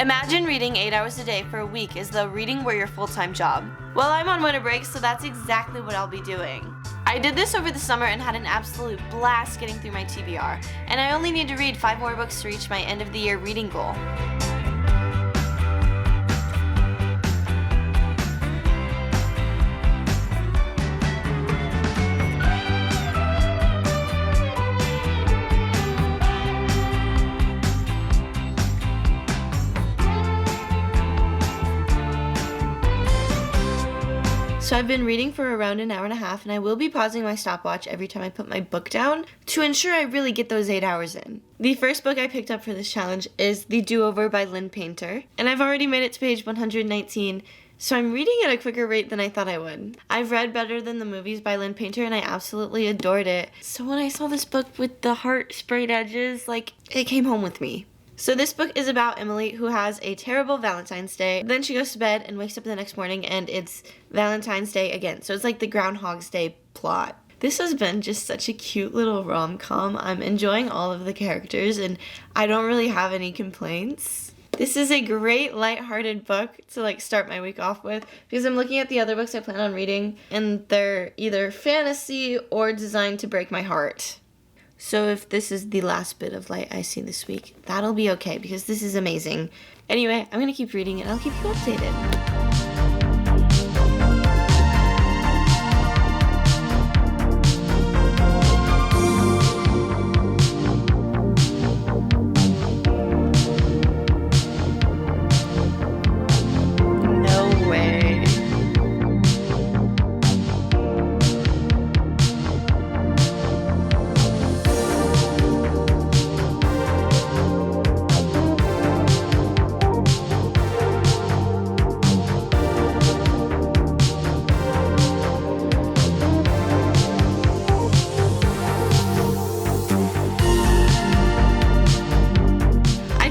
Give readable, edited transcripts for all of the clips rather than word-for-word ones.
Imagine reading 8 hours a day for a week as though reading were your full-time job. Well, I'm on winter break, so that's exactly what I'll be doing. I did this over the summer and had an absolute blast getting through my TBR, and I only need to read 5 more books to reach my end of the year reading goal. So I've been reading for around an hour and a half, and I will be pausing my stopwatch every time I put my book down to ensure I really get those 8 hours in. The first book I picked up for this challenge is The Do-Over by Lynn Painter, and I've already made it to page 119, so I'm reading at a quicker rate than I thought I would. I've read Better Than the Movies by Lynn Painter, and I absolutely adored it. So when I saw this book with the heart sprayed edges, it came home with me. So this book is about Emily, who has a terrible Valentine's Day. Then she goes to bed and wakes up the next morning and it's Valentine's Day again. So it's like the Groundhog's Day plot. This has been just such a cute little rom-com. I'm enjoying all of the characters and I don't really have any complaints. This is a great lighthearted book to start my week off with because I'm looking at the other books I plan on reading and they're either fantasy or designed to break my heart. So if this is the last bit of light I see this week, that'll be okay because this is amazing. Anyway, I'm going to keep reading and I'll keep you updated.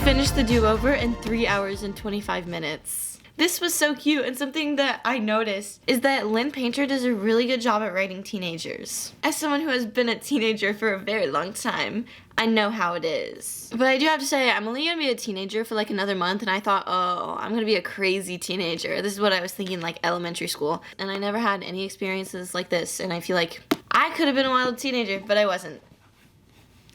Finished The Do-Over in 3 hours and 25 minutes. This was so cute, and something that I noticed is that Lynn Painter does a really good job at writing teenagers. As someone who has been a teenager for a very long time, I know how it is. But I do have to say, I'm only gonna be a teenager for another month, and I thought, oh, I'm gonna be a crazy teenager. This is what I was thinking elementary school. And I never had any experiences like this, and I feel like I could have been a wild teenager, but I wasn't.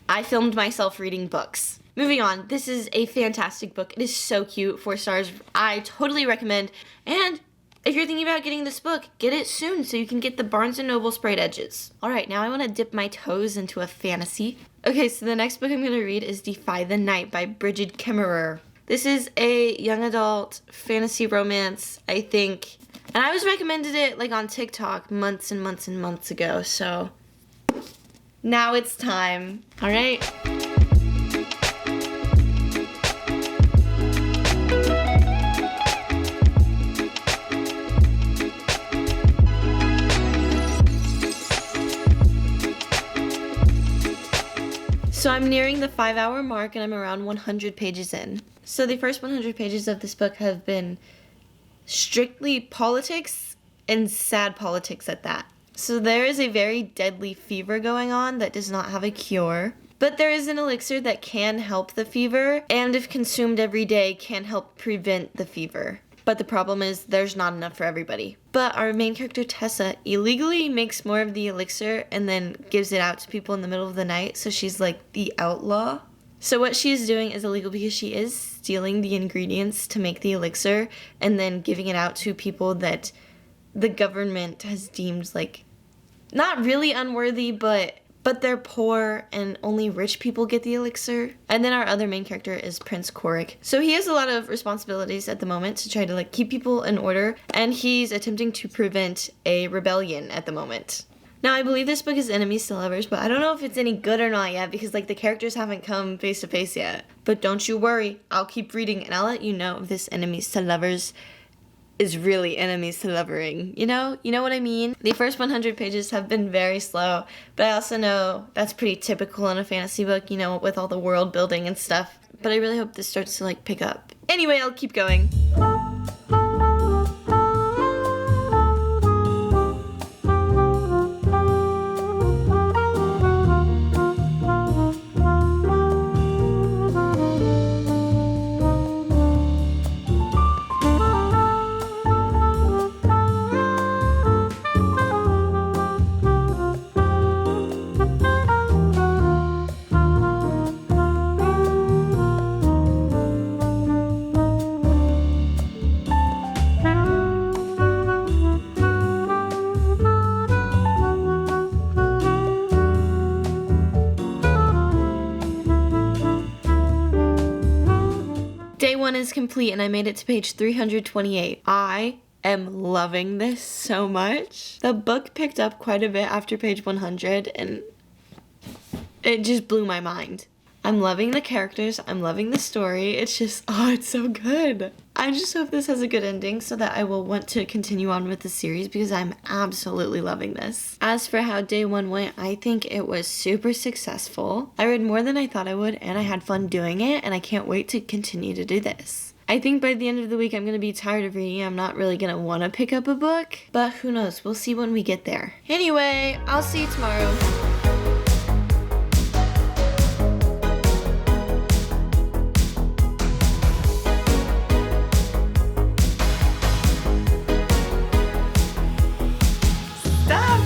I filmed myself reading books. Moving on, this is a fantastic book. It is so cute, 4 stars. I totally recommend. And if you're thinking about getting this book, get it soon so you can get the Barnes & Noble sprayed edges. All right, now I want to dip my toes into a fantasy. Okay, so the next book I'm going to read is Defy the Night by Bridget Kemmerer. This is a young adult fantasy romance, I think. And I was recommended it on TikTok months and months and months ago, so now it's time. All right. So I'm nearing the 5-hour mark and I'm around 100 pages in. So the first 100 pages of this book have been strictly politics and sad politics at that. So there is a very deadly fever going on that does not have a cure. But there is an elixir that can help the fever and if consumed every day can help prevent the fever. But the problem is there's not enough for everybody. But our main character, Tessa, illegally makes more of the elixir and then gives it out to people in the middle of the night. So she's the outlaw. So what she is doing is illegal because she is stealing the ingredients to make the elixir and then giving it out to people that the government has deemed not really unworthy, but they're poor and only rich people get the elixir. And then our other main character is Prince Korik. So he has a lot of responsibilities at the moment to try to keep people in order, and he's attempting to prevent a rebellion at the moment. Now I believe this book is enemies to lovers, but I don't know if it's any good or not yet because the characters haven't come face to face yet. But don't you worry, I'll keep reading and I'll let you know if this enemies to lovers is really enemies to lovering. You know what I mean? The first 100 pages have been very slow, but I also know that's pretty typical in a fantasy book, with all the world building and stuff. But I really hope this starts to pick up. Anyway, I'll keep going. Day 1 is complete and I made it to page 328. I am loving this so much. The book picked up quite a bit after page 100 and it just blew my mind. I'm loving the characters, I'm loving the story. It's just, oh, it's so good. I just hope this has a good ending so that I will want to continue on with the series because I'm absolutely loving this. As for how day 1 went, I think it was super successful. I read more than I thought I would and I had fun doing it and I can't wait to continue to do this. I think by the end of the week I'm going to be tired of reading. I'm not really going to want to pick up a book, but who knows? We'll see when we get there. Anyway, I'll see you tomorrow.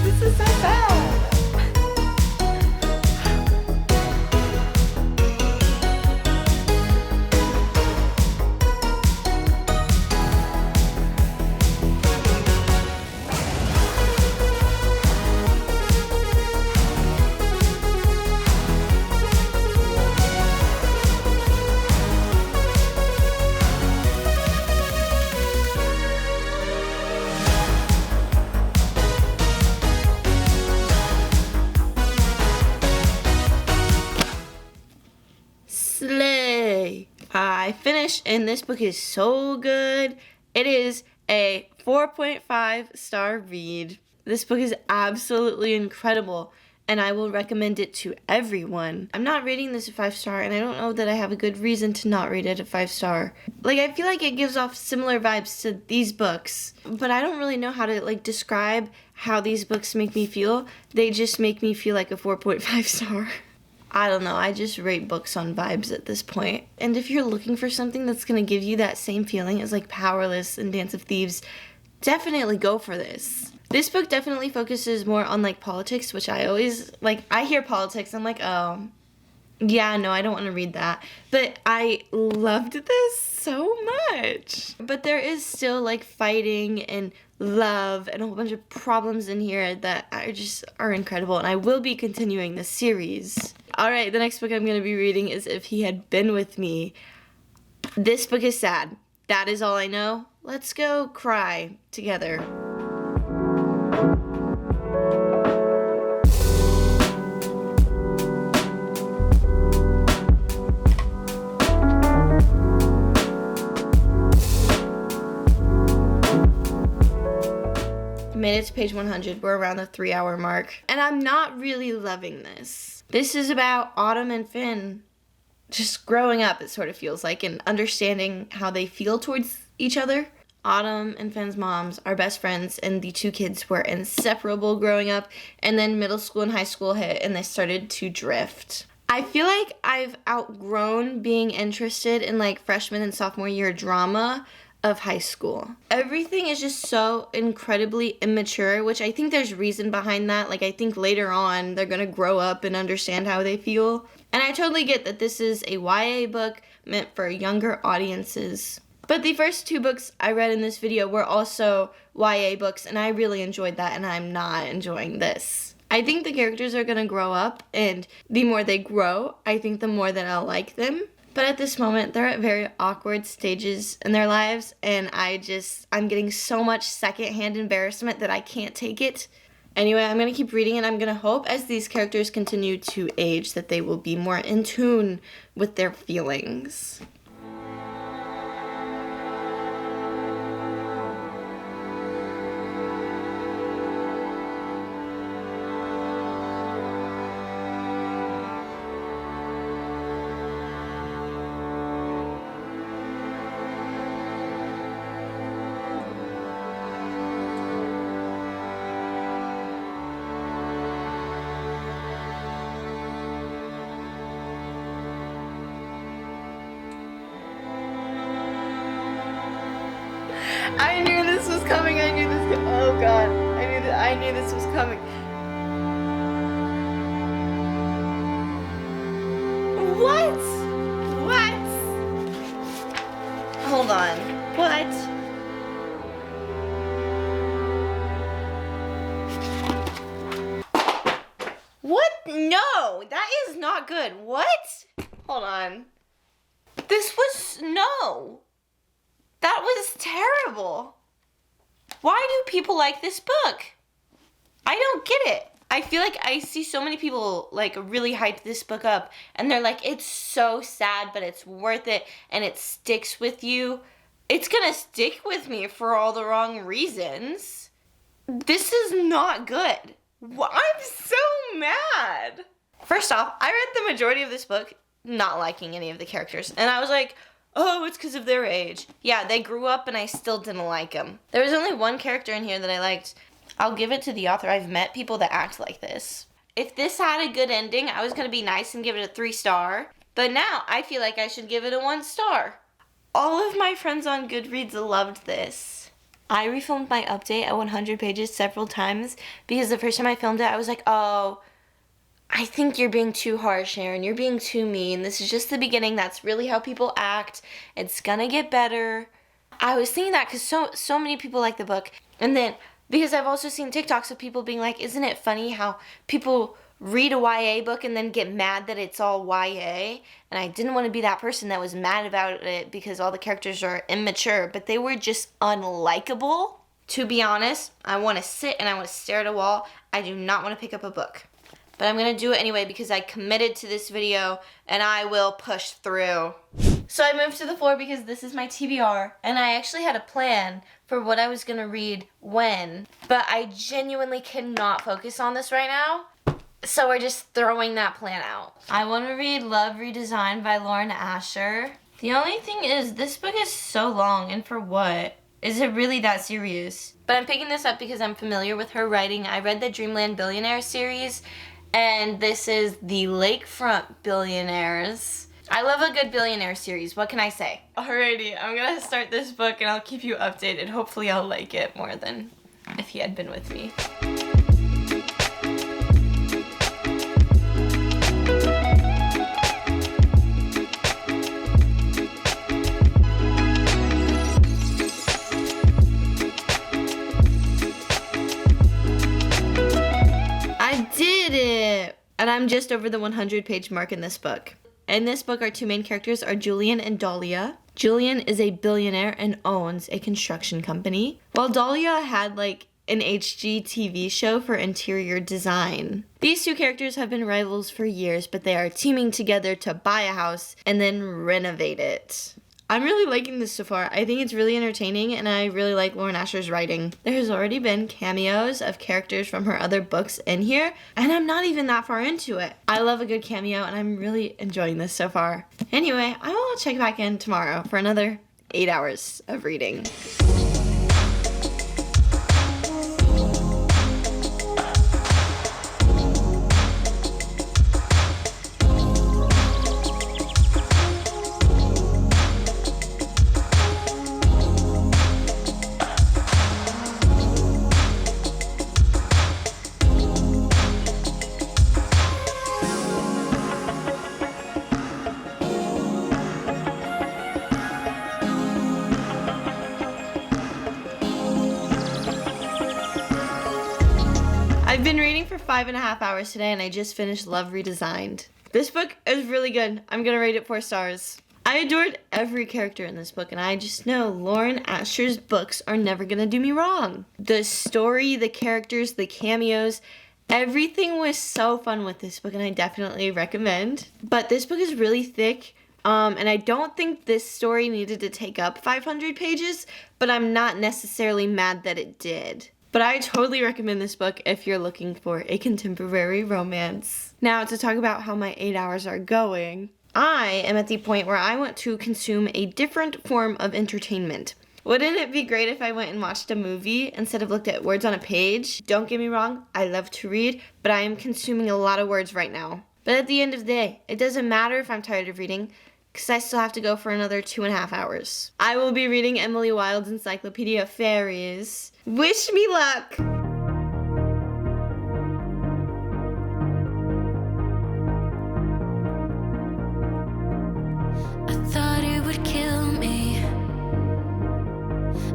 This is so bad. Slay! I finished and this book is so good. It is a 4.5 star read. This book is absolutely incredible and I will recommend it to everyone. I'm not rating this a 5 star and I don't know that I have a good reason to not rate it a 5 star. Like, I feel like it gives off similar vibes to these books, but I don't really know how to describe how these books make me feel. They just make me feel like a 4.5 star. I don't know, I just rate books on vibes at this point. And if you're looking for something that's going to give you that same feeling as Powerless and Dance of Thieves, definitely go for this. This book definitely focuses more on politics, which I always, I hear politics, I'm like, oh, yeah, no, I don't want to read that. But I loved this so much. But there is still fighting and love and a whole bunch of problems in here that are incredible, and I will be continuing the series. Alright, the next book I'm going to be reading is If He Had Been With Me. This book is sad. That is all I know. Let's go cry together. Made it to page 100. We're around the 3-hour mark. And I'm not really loving this. This is about Autumn and Finn just growing up, it sort of feels like, and understanding how they feel towards each other. Autumn and Finn's moms are best friends, and the two kids were inseparable growing up. And then middle school and high school hit, and they started to drift. I feel like I've outgrown being interested in freshman and sophomore year drama of high school. Everything is just so incredibly immature, which I think there's reason behind that. I think later on they're gonna grow up and understand how they feel. And I totally get that this is a YA book meant for younger audiences. But the first 2 books I read in this video were also YA books, and I really enjoyed that, and I'm not enjoying this. I think the characters are gonna grow up, and the more they grow, I think the more that I'll like them. But at this moment, they're at very awkward stages in their lives, and I'm getting so much secondhand embarrassment that I can't take it. Anyway, I'm going to keep reading, and I'm going to hope as these characters continue to age that they will be more in tune with their feelings. I knew this was coming. Oh God. I knew this was coming. What? Hold on. What? What? No, that is not good. What? Hold on. No. That was terrible. Why do people like this book? I don't get it. I feel like I see so many people like really hype this book up and they're like, it's so sad, but it's worth it and it sticks with you. It's gonna stick with me for all the wrong reasons. This is not good. I'm so mad. First off, I read the majority of this book not liking any of the characters. And I was like, oh, it's because of their age. Yeah, they grew up and I still didn't like them. There was only one character in here that I liked. I'll give it to the author. I've met people that act like this. If this had a good ending, I was going to be nice and give it a 3-star. But now I feel like I should give it a 1-star. All of my friends on Goodreads loved this. I refilmed my update at 100 pages several times because the first time I filmed it, I was like, oh, I think you're being too harsh, Aaron. You're being too mean. This is just the beginning. That's really how people act. It's gonna get better. I was thinking that because so many people like the book. And then, because I've also seen TikToks of people being like, isn't it funny how people read a YA book and then get mad that it's all YA? And I didn't want to be that person that was mad about it because all the characters are immature, but they were just unlikable. To be honest, I want to sit and I want to stare at a wall. I do not want to pick up a book. But I'm going to do it anyway because I committed to this video and I will push through. So I moved to the floor because this is my TBR and I actually had a plan for what I was going to read when, but I genuinely cannot focus on this right now. So we're just throwing that plan out. I want to read Love Redesigned by Lauren Asher. The only thing is this book is so long and for what? Is it really that serious? But I'm picking this up because I'm familiar with her writing. I read the Dreamland Billionaire series. And this is the Lakefront Billionaires. I love a good billionaire series. What can I say? Alrighty, I'm gonna start this book and I'll keep you updated. Hopefully I'll like it more than if he had been with me. And I'm just over the 100-page mark in this book. In this book, our two main characters are Julian and Dahlia. Julian is a billionaire and owns a construction company, while Dahlia had like an HGTV show for interior design. These two characters have been rivals for years, but they are teaming together to buy a house and then renovate it. I'm really liking this so far. I think it's really entertaining and I really like Lauren Asher's writing. There has already been cameos of characters from her other books in here and I'm not even that far into it. I love a good cameo and I'm really enjoying this so far. Anyway, I will check back in tomorrow for another 8 hours of reading. I've been reading for 5.5 hours today and I just finished Love Redesigned. This book is really good. I'm gonna rate it 4 stars. I adored every character in this book and I just know Lauren Asher's books are never gonna do me wrong. The story, the characters, the cameos, everything was so fun with this book and I definitely recommend. But this book is really thick and I don't think this story needed to take up 500 pages, but I'm not necessarily mad that it did. But I totally recommend this book if you're looking for a contemporary romance. Now, to talk about how my 8 hours are going, I am at the point where I want to consume a different form of entertainment. Wouldn't it be great if I went and watched a movie instead of looked at words on a page? Don't get me wrong, I love to read, but I am consuming a lot of words right now. But at the end of the day, it doesn't matter if I'm tired of reading, because I still have to go for another 2.5 hours. I will be reading Emily Wilde's Encyclopedia of Fairies. Wish me luck! I thought it would kill me.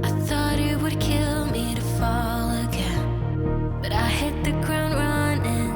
I thought it would kill me to fall again. But I hit the ground running,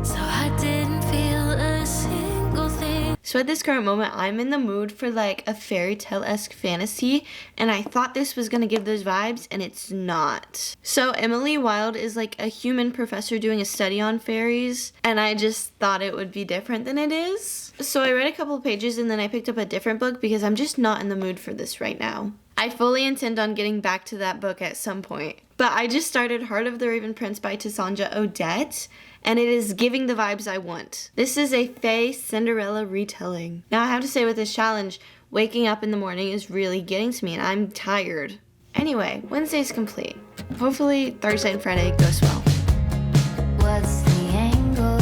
so I didn't feel a single thing. So at this current moment, I'm in the mood for like a fairy tale-esque fantasy, and I thought this was gonna give those vibes, and it's not. So Emily Wilde is like a human professor doing a study on fairies, and I just thought it would be different than it is. So I read a couple of pages and then I picked up a different book because I'm just not in the mood for this right now. I fully intend on getting back to that book at some point. But I just started Heart of the Raven Prince by Tessandra Odette, and it is giving the vibes I want. This is a Fae Cinderella retelling. Now I have to say with this challenge, waking up in the morning is really getting to me and I'm tired. Anyway, Wednesday's complete. Hopefully Thursday and Friday goes well. What's the angle?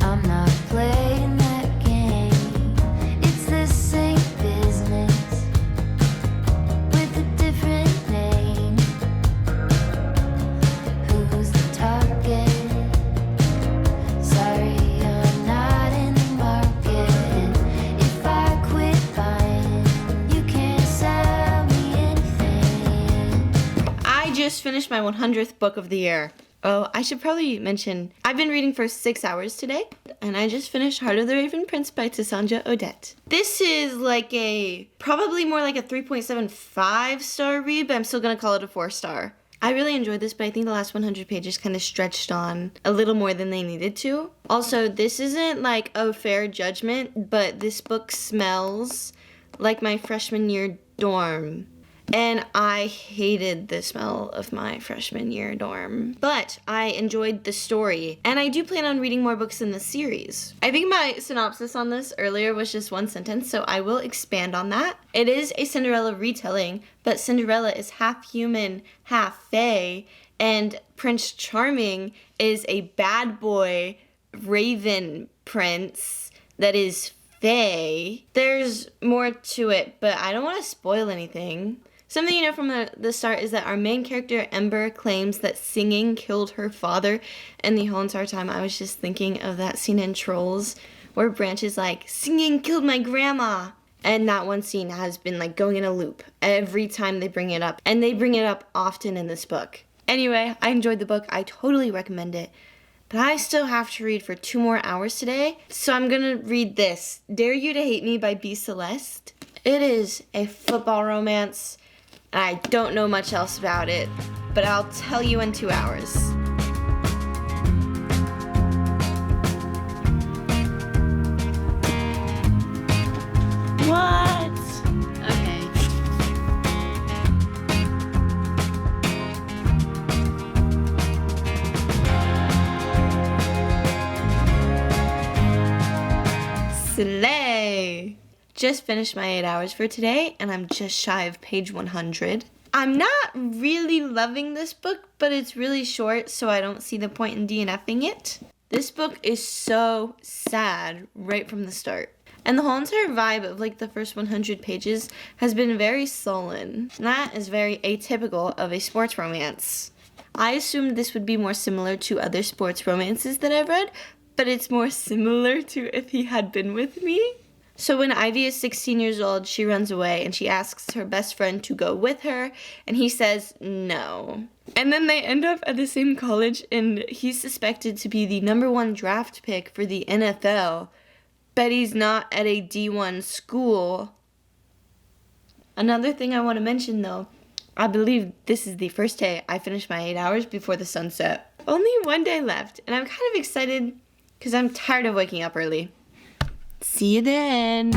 I'm not playing that game. It's the same business with a different name. Who's the target? Sorry, I'm not in the market. If I quit buying, you can't sell me anything. I just finished my 100th book of the year. Oh, I should probably mention, I've been reading for 6 hours today, and I just finished Heart of the Raven Prince by Tessandra Odette. This is probably more like a 3.75 star read, but I'm still gonna call it a 4-star. I really enjoyed this, but I think the last 100 pages kind of stretched on a little more than they needed to. Also, this isn't like a fair judgment, but this book smells like my freshman year dorm. And I hated the smell of my freshman year dorm. But I enjoyed the story. And I do plan on reading more books in the series. I think my synopsis on this earlier was just one sentence, so I will expand on that. It is a Cinderella retelling, but Cinderella is half human, half fae. And Prince Charming is a bad boy raven prince that is fae. There's more to it, but I don't want to spoil anything. Something you know from the start is that our main character, Ember, claims that singing killed her father, and the whole entire time I was just thinking of that scene in Trolls where Branch is like, singing killed my grandma. And that one scene has been like going in a loop every time they bring it up, and they bring it up often in this book. Anyway, I enjoyed the book. I totally recommend it. But I still have to read for 2 more hours today, so I'm gonna read this, Dare You to Hate Me by B. Celeste. It is a football romance. I don't know much else about it, but I'll tell you in 2 hours. What? Okay. Slay! Just finished my 8 hours for today, and I'm just shy of page 100. I'm not really loving this book, but it's really short, so I don't see the point in DNFing it. This book is so sad right from the start. And the whole entire vibe of like the first 100 pages has been very sullen. That is very atypical of a sports romance. I assumed this would be more similar to other sports romances that I've read, but it's more similar to If He Had Been With Me. So when Ivy is 16 years old, she runs away and she asks her best friend to go with her, and he says no. And then they end up at the same college, and he's suspected to be the #1 draft pick for the NFL, but he's not at a D1 school. Another thing I want to mention though, I believe this is the first day I finished my 8 hours before the sun set. Only 1 day left, and I'm kind of excited because I'm tired of waking up early. See you then.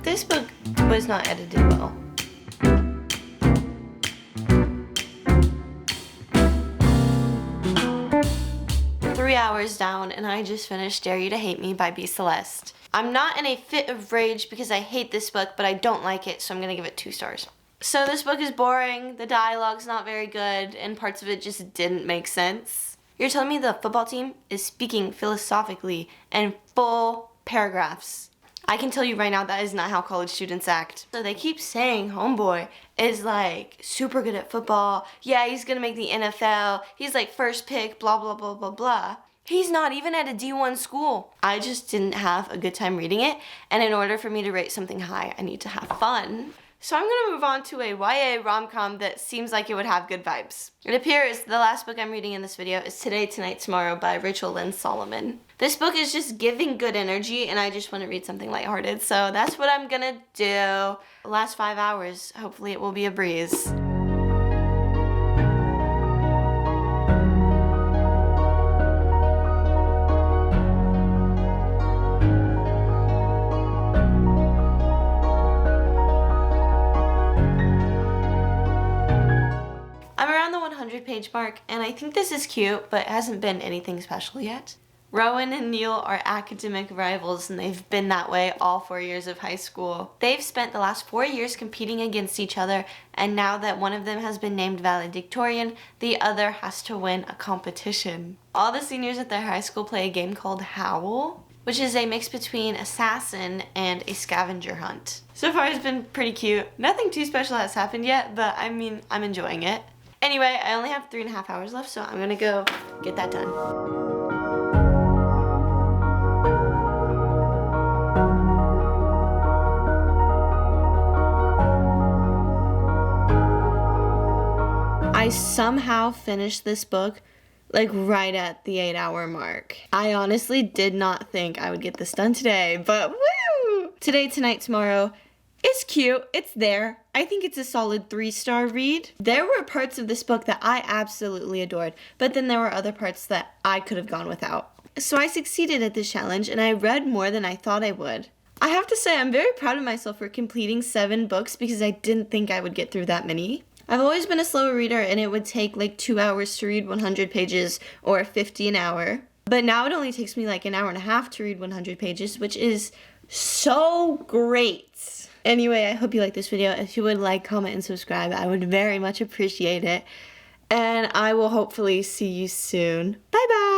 This book was not edited well. Three hours down, and I just finished Dare You to Hate Me by B. Celeste. I'm not in a fit of rage because I hate this book, but I don't like it, so I'm gonna give it 2 stars. So this book is boring, the dialogue's not very good, and parts of it just didn't make sense. You're telling me the football team is speaking philosophically in full paragraphs. I can tell you right now that is not how college students act. So they keep saying homeboy is like super good at football. Yeah, he's gonna make the NFL. He's like first pick, blah, blah, blah, blah, blah. He's not even at a D1 school. I just didn't have a good time reading it. And in order for me to rate something high, I need to have fun. So I'm going to move on to a YA rom-com that seems like it would have good vibes. It appears the last book I'm reading in this video is Today, Tonight, Tomorrow by Rachel Lynn Solomon. This book is just giving good energy, and I just want to read something lighthearted, so that's what I'm going to do. The last 5 hours, hopefully it will be a breeze. I'm around the 100-page mark, and I think this is cute, but it hasn't been anything special yet. Rowan and Neil are academic rivals, and they've been that way all 4 years of high school. They've spent the last 4 years competing against each other, and now that one of them has been named valedictorian, the other has to win a competition. All the seniors at their high school play a game called Howl, which is a mix between Assassin and a scavenger hunt. So far it's been pretty cute. Nothing too special has happened yet, but I mean, I'm enjoying it. Anyway, I only have 3.5 hours left, so I'm gonna go get that done. I somehow finished this book like right at the 8-hour mark. I honestly did not think I would get this done today, but woo! Today, Tonight, Tomorrow. It's cute, it's there. I think it's a solid 3-star read. There were parts of this book that I absolutely adored, but then there were other parts that I could have gone without. So I succeeded at this challenge, and I read more than I thought I would. I have to say I'm very proud of myself for completing 7 books because I didn't think I would get through that many. I've always been a slow reader, and it would take like 2 hours to read 100 pages or 50 an hour. But now it only takes me like an hour and a half to read 100 pages, which is so great. Anyway, I hope you liked this video. If you would like, comment, and subscribe, I would very much appreciate it. And I will hopefully see you soon. Bye-bye!